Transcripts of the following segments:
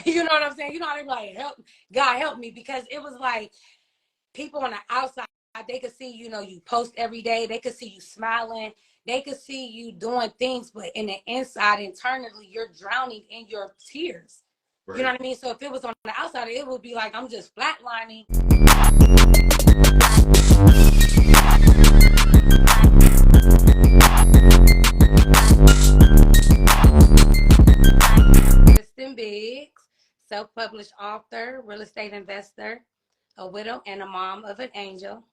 You know what I'm saying? You know how they be like, God help me, because it was like people on the outside, they could see, you post every day. They could see you smiling. They could see you doing things, but in the inside, internally, you're drowning in your tears. Right. You know what I mean? So if it was on the outside, it would be like I'm just flatlining. Kristen Biggs, self-published author, real estate investor, a widow, and a mom of an angel.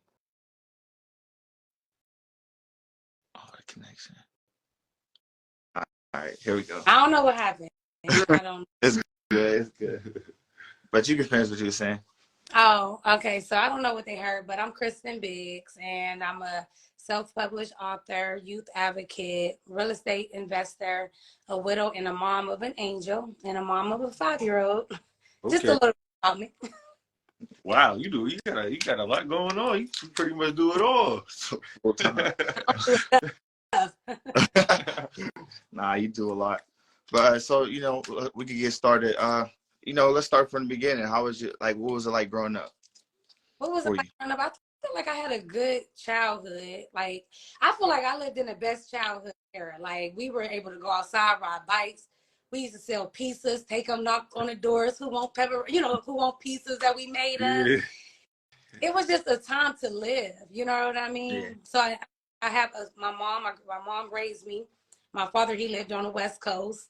Oh, the connection. All right, here we go. I don't know what happened. I don't. It's good. It's good. But you can finish what you were saying. Oh, okay. So I don't know what they heard, but I'm Kristen Biggs, and I'm a self-published author, youth advocate, real estate investor, a widow, and a mom of an angel, and a mom of a 5-year-old. Okay. Just a little about me. Wow, you got a lot going on. You pretty much do it all. Nah, you do a lot. But so we could get started. Let's start from the beginning. How was it like? What was it like growing up? What was it like growing up? I feel like I had a good childhood. Like, I feel like I lived in the best childhood era. Like, we were able to go outside, ride bikes. We used to sell pizzas, take them, knock on the doors. Who want pepper? Who want pizzas that we made us? Yeah. It was just a time to live. You know what I mean? Yeah. So I have my mom raised me. My father, he lived on the West Coast.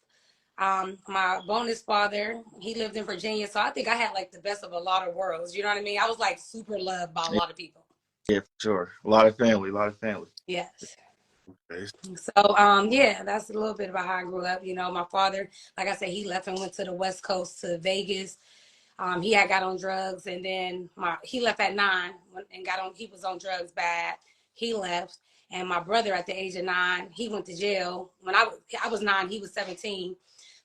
My bonus father, he lived in Virginia. So I think I had like the best of a lot of worlds. You know what I mean? I was like super loved by a lot of people. Yeah, for sure. A lot of family. Yes. So, yeah, that's a little bit about how I grew up. My father, like I said, he left and went to the West Coast to Vegas. He had got on drugs, and then he left at 9 and he was on drugs bad. He left. And my brother at the age of 9, he went to jail. When I was 9, he was 17.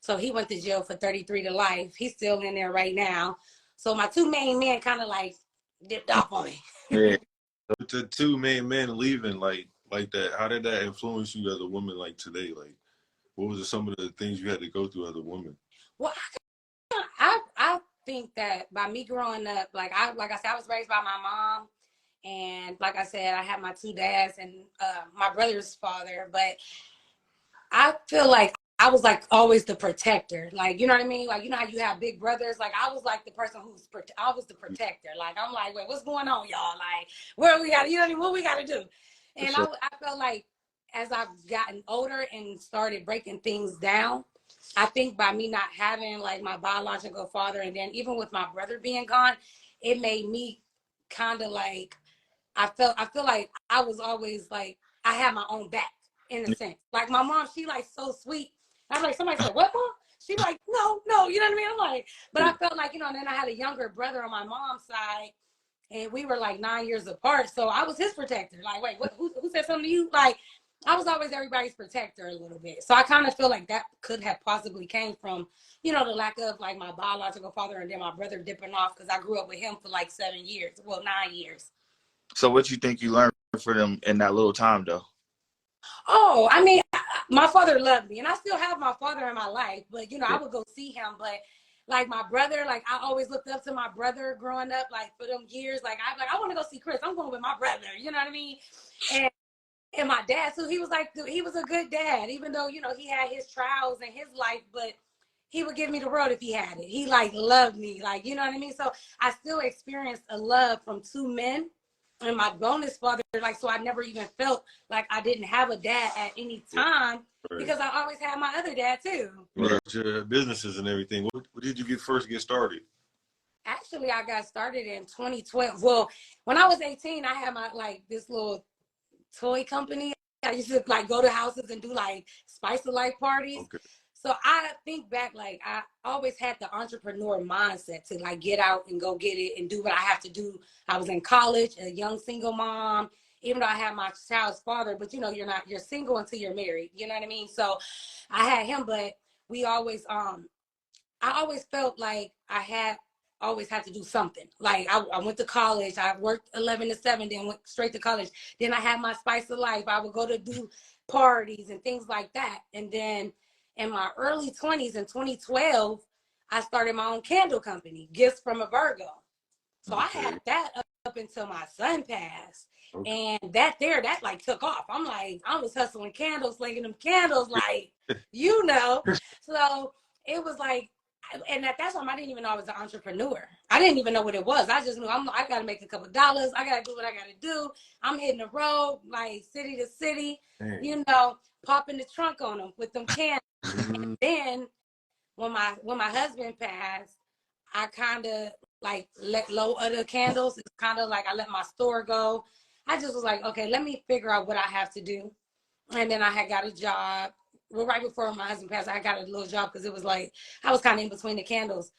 So he went to jail for 33 to life. He's still in there right now. So my two main men kind of like dipped off on me. Yeah. The two main men leaving like that, how did that influence you as a woman like today? Like, what was some of the things you had to go through as a woman? Well, I think that by me growing up, like I said, I was raised by my mom. And like I said, I had my two dads and my brother's father. But I feel like I was like always the protector. Like, you know what I mean? Like, how you have big brothers? Like, I was like the person I was the protector. Like, I'm like, wait, what's going on, y'all? Like, what we got to do? And sure. I felt like as I've gotten older and started breaking things down, I think by me not having like my biological father, and then even with my brother being gone, it made me kind of like, I feel like I was always like, I had my own back in a sense. Like my mom, she like so sweet. I'm like, somebody said, what, mom? She like, no, you know what I mean? I'm like, but I felt like, and then I had a younger brother on my mom's side, and we were like 9 years apart. So I was his protector. Like, wait, who said something to you? Like, I was always everybody's protector a little bit. So I kind of feel like that could have possibly came from, the lack of like my biological father and then my brother dipping off, because I grew up with him for like 7 years. Well, 9 years. So what you think you learned for them in that little time, though? Oh, I mean, my father loved me, and I still have my father in my life, but, I would go see him. But like my brother, like I always looked up to my brother growing up, like for them years. Like I want to go see Chris. I'm going with my brother. You know what I mean? And my dad, so he was like, he was a good dad, even though, he had his trials in his life, but he would give me the world if he had it. He like loved me, like, you know what I mean? So I still experienced a love from two men. And my bonus father, like, so I never even felt like I didn't have a dad at any time, because I always had my other dad too. Right. Your businesses and everything. What did you first get started? Actually, I got started in 2012. Well, when I was 18, I had my like this little toy company. I used to like go to houses and do like Spice of Life parties. Okay. So I think back, like I always had the entrepreneur mindset to like get out and go get it and do what I have to do. I was in college, a young single mom, even though I had my child's father, but you're single until you're married. You know what I mean? So I had him, but we always, I always felt like I always had to do something. Like I went to college, I worked 11 to 7, then went straight to college. Then I had my Spice of Life. I would go to do parties and things like that. And then in my early 20s in 2012, I started my own candle company, Gifts from a Virgo. So I Okay. had that up until my son passed. Okay. And that like took off. I'm like, I was hustling candles, slinging them candles, like, you know. So it was like, and at that time, I didn't even know I was an entrepreneur. I didn't even know what it was. I just knew I got to make a couple dollars. I got to do what I got to do. I'm hitting the road, like city to city, Dang. you know, popping the trunk on them with them candles. Mm-hmm. Then when my husband passed, I kind of like let low of the candles. It's kind of like I let my store go. I just was like, okay, let me figure out what I have to do. And then I had got a job. Well, right before my husband passed, I got a little job because it was like I was kind of in between the candles.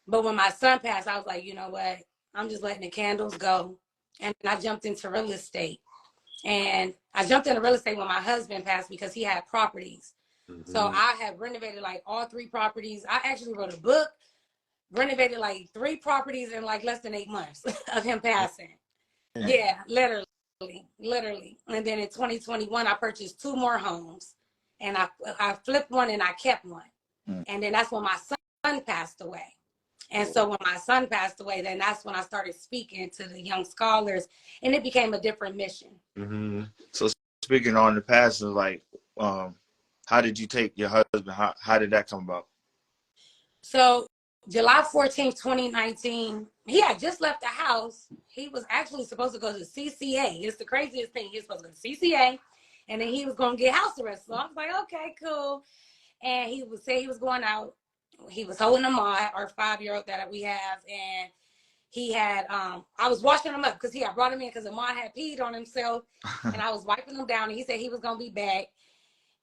But when my son passed, I was like, you know what? I'm just letting the candles go. And I jumped into real estate. And I jumped into real estate when my husband passed because he had properties. So Mm-hmm. I have renovated like all 3 properties. I actually wrote a book, renovated like 3 properties in like less than 8 months of him passing. Dang. Yeah, literally. And then in 2021, I purchased 2 more homes, and I flipped one and I kept one. Mm. And then that's when my son passed away. And so when my son passed away, then that's when I started speaking to the young scholars, and it became a different mission. Mm-hmm. So speaking on the past, like, how did you take your husband? How did that come about? So July 14th, 2019, he had just left the house. He was actually supposed to go to CCA. It's the craziest thing. He was supposed to go to CCA, and then he was going to get house arrest. So I was like, okay, cool. And he would say he was going out. He was holding a mod, our 5-year-old that we have, and he had I was washing him up because he had brought him in because Amon had peed on himself, and I was wiping him down, and he said he was gonna be back.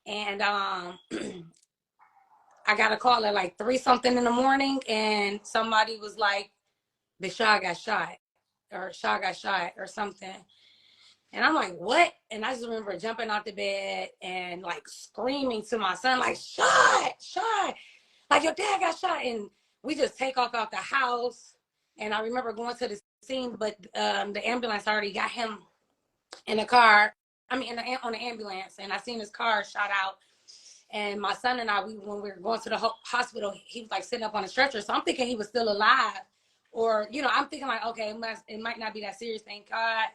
And I got a call at like 3 something in the morning, and somebody was like, the Shaw got shot, or Shaw got shot or something. And I'm like, what? And I just remember jumping out the bed and like screaming to my son, like, shot, like your dad got shot. And we just take off out the house. And I remember going to the scene, but the ambulance already got him in the car. I mean, on the ambulance, and I seen his car shot out. And my son and I, when we were going to the hospital, he was like sitting up on a stretcher. So I'm thinking he was still alive, or I'm thinking like, okay, it might not be that serious, thank God.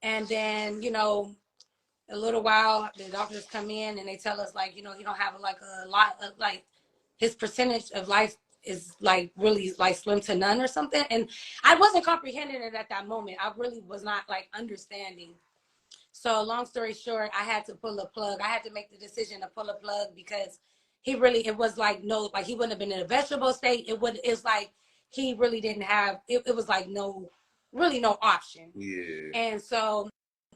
And then a little while, the doctors come in and they tell us like, he don't have like a lot of like his percentage of life is like really like slim to none or something. And I wasn't comprehending it at that moment. I really was not like understanding. So long story short, I had to pull a plug. I had to make the decision to pull a plug because it was like, no, like he wouldn't have been in a vegetable state. It's like he really didn't have, it was like really no option. Yeah. And so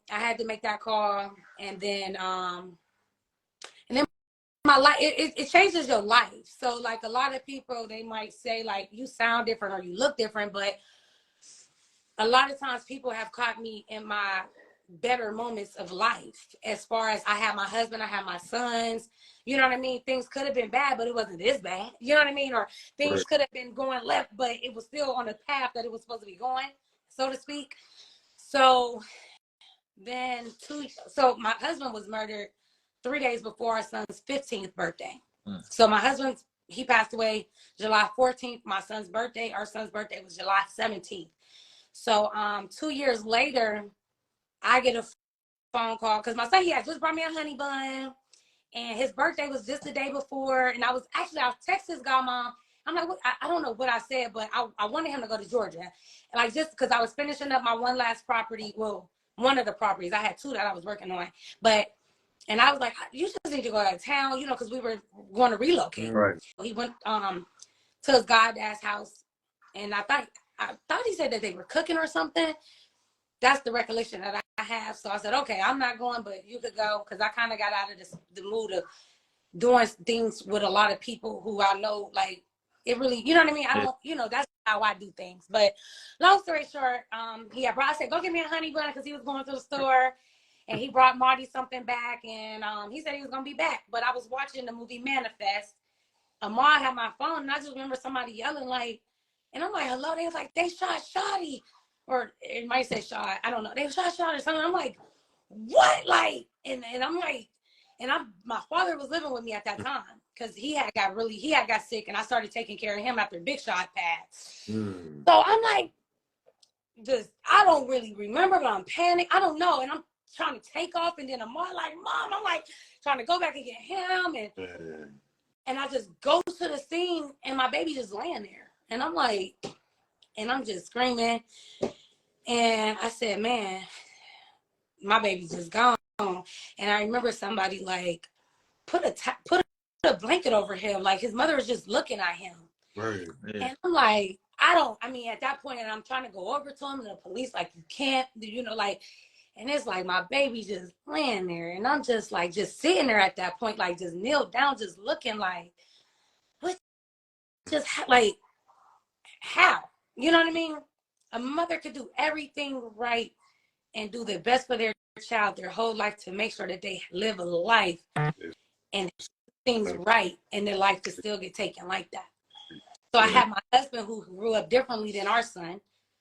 I had to make that call. And then my life, it changes your life. So like a lot of people, they might say like, you sound different or you look different, but a lot of times people have caught me in my better moments of life. As far as I have my husband, I have my sons, you know what I mean? Things could have been bad, but it wasn't this bad, you know what I mean? Or things Right. could have been going left, but it was still on the path that it was supposed to be going, so to speak. So then so my husband was murdered 3 days before our son's 15th birthday. Mm. So my husband, he passed away July 14th. My son's birthday, our son's birthday was July 17th. So 2 years later, I get a phone call because my son, he had just brought me a honey bun, and his birthday was just the day before. And I texted his godmom. I'm like, I don't know what I said, but I wanted him to go to Georgia. And like, just because I was finishing up my one last property, well, one of the properties. I had 2 that I was working on. And I was like, you just need to go out of town, because we were going to relocate. Right. He went to his goddad's house, and I thought he said that they were cooking or something. That's the recollection that I have. So I said, okay, I'm not going, but you could go, because I kind of got out of the mood of doing things with a lot of people who I know, like, it really, you know what I mean? I don't, that's how I do things. But long story short, I said, go get me a honey bun, because he was going to the store, and he brought Marty something back, and he said he was going to be back. But I was watching the movie Manifest. Amar had my phone, and I just remember somebody yelling, like, and I'm like, hello? They was like, they shot Shotty. Or it might say shot. I don't know. They shot or something. I'm like, what? Like, and I'm like, my father was living with me at that time. because he had got sick, and I started taking care of him after Big Shot passed. Mm. So I'm like, I don't really remember, but I'm panicked. I don't know, and I'm trying to take off, and then I'm all like, Mom, I'm like trying to go back and get him, and I just go to the scene, and my baby just laying there, and I'm like, and I'm just screaming, and I said, man, my baby's just gone. And I remember somebody like put a blanket over him, like his mother was just looking at him. Right. Yeah. And I'm like, I mean, at that point, and I'm trying to go over to him, and the police like, you can't, like, and it's like my baby just laying there, and I'm just like, just sitting there at that point, like just kneel down, just looking like, what, just like, how, you know what I mean? A mother could do everything right and do the best for their child their whole life to make sure that they live a life and things right, and their life could still get taken like that. So I had my husband who grew up differently than our son.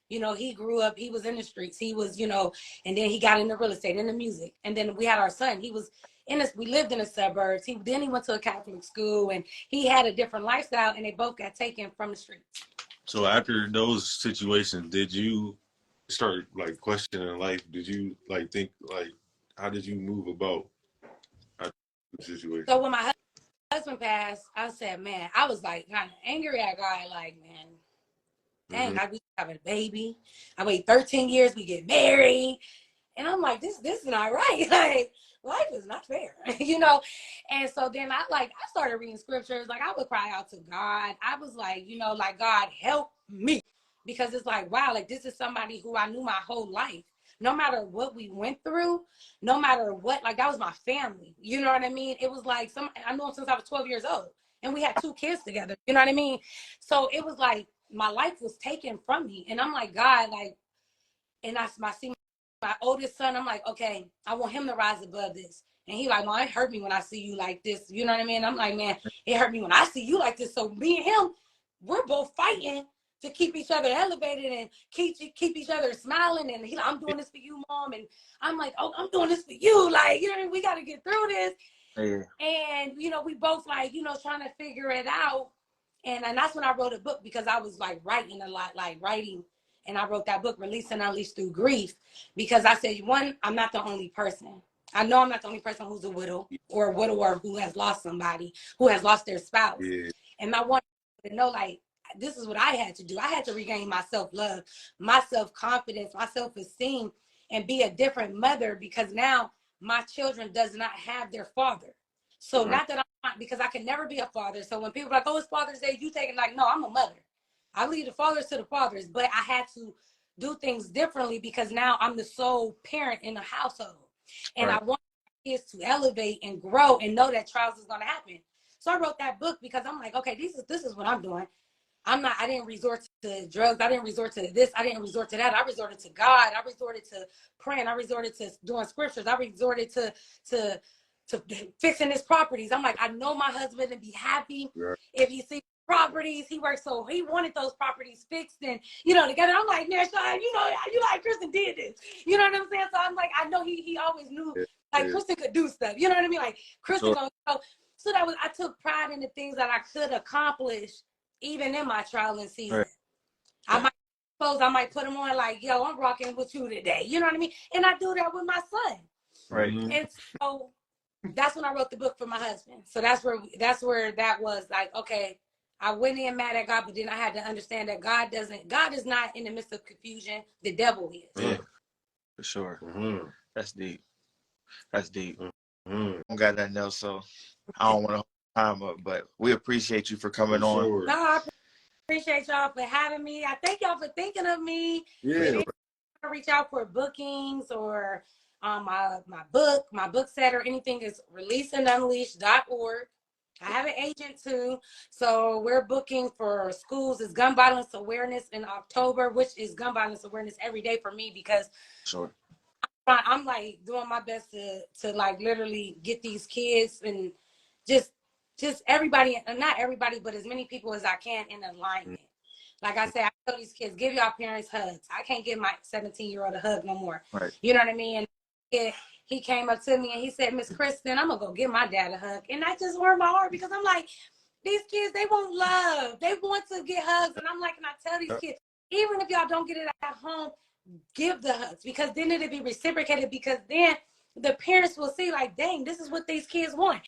He grew up, he was in the streets. He was, and then he got into real estate, into music. And then we had our son. We lived in the suburbs. Then he went to a Catholic school, and he had a different lifestyle, and they both got taken from the streets. So after those situations, did you start like questioning life? Did you like think like, how did you move about the situation? So when my husband passed, I said, man, I was like kind of angry at God, like, man, dang, we have a baby. I wait 13 years, we get married. And I'm like, this is not right. Like, life is not fair, And so then I started reading scriptures. Like, I would cry out to God. I was like, like, God, help me. Because it's like, wow, like, this is somebody who I knew my whole life. No matter what we went through, no matter what, like, that was my family. You know what I mean? It was like, I knew him since I was 12 years old. And we had 2 kids together. You know what I mean? So it was like, my life was taken from me. And I'm like, God, like, and my oldest son, I'm like, okay, I want him to rise above this. And he like, Mom, it hurt me when I see you like this. You know what I mean? I'm like, man, it hurt me when I see you like this. So me and him, we're both fighting to keep each other elevated and keep each other smiling. And he like, I'm doing this for you, Mom. And I'm like, oh, I'm doing this for you. Like, we got to get through this. Yeah. And, we both like, trying to figure it out. And that's when I wrote a book, because I was like writing a lot, like writing. And I wrote that book, Release and Unleash Through Grief, because I said, one, I'm not the only person. I know I'm not the only person who's a widow or a widower who has lost somebody, who has lost their spouse. Yeah. And I want to know, like, this is what I had to do. I had to regain my self-love, my self-confidence, my self-esteem, and be a different mother, because now my children does not have their father. So not that I'm not, because I can never be a father. So when people are like, oh, it's Father's Day, you take it, like, no, I'm a mother. I leave the fathers to the fathers, but I had to do things differently, because now I'm the sole parent in the household. And I want kids to elevate and grow and know that trials is going to happen. So I wrote that book because I'm like, okay, this is what I'm doing. I didn't resort to drugs. I didn't resort to this. I didn't resort to that. I resorted to God. I resorted to praying. I resorted to doing scriptures. I resorted to fixing his properties. I'm like, I know my husband would be happy if he sees properties. He worked, so he wanted those properties fixed and, together. I'm like, yeah, Sean, you like Kristen did this. You know what I'm saying? So I'm like, I know he always knew, like, Kristen could do stuff. You know what I mean? Like, Kristen gonna go. So I took pride in the things that I could accomplish, even in my trial and season. I might put them on like, yo, I'm rocking with you today. You know what I mean? And I do that with my son. Right. And so that's when I wrote the book for my husband. So that's where that was like, okay, I went in mad at God, but then I had to understand that God is not in the midst of confusion. The devil is. Yeah, for sure. Mm-hmm. That's deep. That's deep. Mm-hmm. I don't got that else, so I don't want to hold time up, but we appreciate you for coming on. Sure. No, I appreciate y'all for having me. I thank y'all for thinking of me. Yeah. Reach out for bookings or my book set, or anything, is releaseandunleash.org. I have an agent too, so we're booking for schools. It's gun violence awareness in October, which is gun violence awareness every day for me, because I'm like doing my best to like literally get these kids and just everybody, not everybody, but as many people as I can in alignment. Like I said, I tell these kids, give your parents hugs. I can't give my 17-year-old a hug no more. Right. You know what I mean? And he came up to me and he said, Miss Kristen, I'm gonna go give my dad a hug. And that just warmed my heart because I'm like, these kids, they want love. They want to get hugs. And I'm like, and I tell these kids, even if y'all don't get it at home, give the hugs, because then it'll be reciprocated, because then the parents will see like, dang, this is what these kids want.